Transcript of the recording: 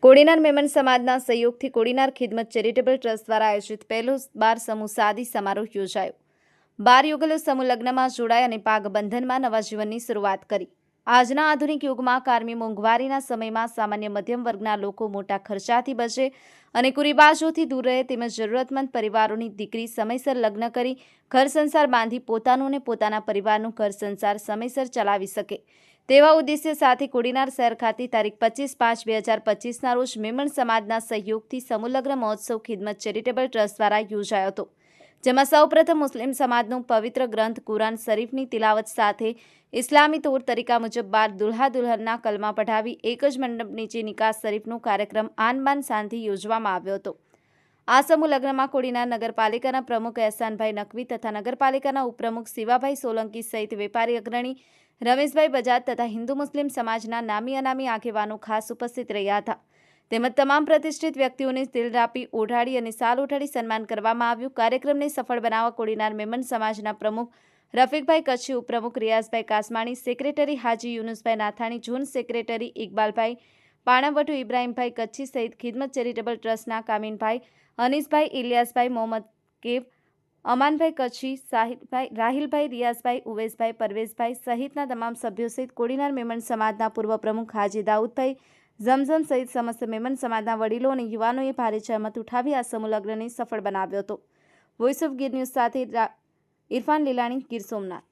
કોડીનાર મેમન સમાજના સહયોગથી Kodinar ખિદમત charitable trust દ્વારા આયોજિત પહેલો બાર સમૂહ શાદી સમારોહ યોજાયો। બાર યુગલો સમૂહ લગ્નમાં જોડાય અને પાગબંધનમાં નવા જીવનની શરૂઆત કરી। આજના આધુનિક યુગમાં કારમી મોંઘવારીના સમયમાં સામાન્ય મધ્યમ વર્ગના લોકો મોટા ખર્ચાથી બચે અને કુરિવાજોથી દૂર રહે તેમજ જરૂરતમંદ પરિવારોની દીકરી સમયસર લગ્ન કરી ઘર સંસાર બાંધી પોતાનું અને પોતાના પરિવારનું ઘર સંસાર સમયસર ચલાવી શકે તેવા ઉદ્દેશ્ય સાથે કોડીનાર શહેર ખાતે તારીખ 25/5/2025ના રોજ મેમણ સમાજના સહયોગથી સમૂહ લગ્ન મહોત્સવ ખિદમત ચેરિટેબલ ટ્રસ્ટ દ્વારા યોજાયો હતો, જેમાં સૌપ્રથમ મુસ્લિમ સમાજનું પવિત્ર ગ્રંથ કુરાન શરીફની તિલાવત સાથે ઇસ્લામી તौर તરીકા મુજબ 12 દુલ્હા દુલ્હનના કલમા પઢાવી એક જ મંડપ નીચે નિકાહ શરીફનો કાર્યક્રમ આન બાન શાનથી યોજવામાં આવ્યો હતો। આ સમૂહ લગ્નમાં કોડીનાર નગરપાલિકાના પ્રમુખ એહસાનભાઈ નકવી તથા નગરપાલિકાના ઉપપ્રમુખ શિવાભાઈ સોલંકી સહિત વેપારી અગ્રણી રમેશભાઈ બજાજ તથા હિન્દુ મુસ્લિમ સમાજના નામી અનામી આગેવાનો ખાસ ઉપસ્થિત રહ્યા હતા। તેમજ તમામ પ્રતિષ્ઠિત વ્યક્તિઓને તિલ રાપી ઓઢાડી અને સાલ ઓઢાડી સન્માન કરવામાં આવ્યું। કાર્યક્રમને સફળ બનાવવા કોડીનાર મેમન સમાજના પ્રમુખ રફીકભાઈ કચ્છી, ઉપપ્રમુખ રિયાઝભાઈ કાસમાણી, સેક્રેટરી હાજી યુનુસભાઈ નાથાણી, ઝોન સેક્રેટરી ઇકબાલભાઈ પાણાવટુ, ઇબ્રાહીમભાઈ કચ્છી સહિત ખિદમત ચેરિટેબલ ટ્રસ્ટના કામીનભાઈ, અનીસભાઈ, ઇલિયાસભાઈ, મોહમ્મદ કેબ, અમાનભાઈ કચ્છી, સાહિલભાઈ, રાહિલભાઈ, રિયાઝભાઈ, ઉવેશભાઈ, પરવેશભાઈ સહિતના તમામ સભ્યો સહિત કોડીનાર મેમન સમાજના પૂર્વ પ્રમુખ હાજી દાઉદભાઈ ઝમઝમ સહિત સમસ્ત મેમન સમાજના વડીલો અને યુવાનોએ ભારે જહેમત ઉઠાવી આ સમૂહ લગ્નને સફળ બનાવ્યો હતો। વોઇસ ઓફ ગીર ન્યૂઝ સાથે ઇરફાન લીલાણી, ગીર સોમનાથ।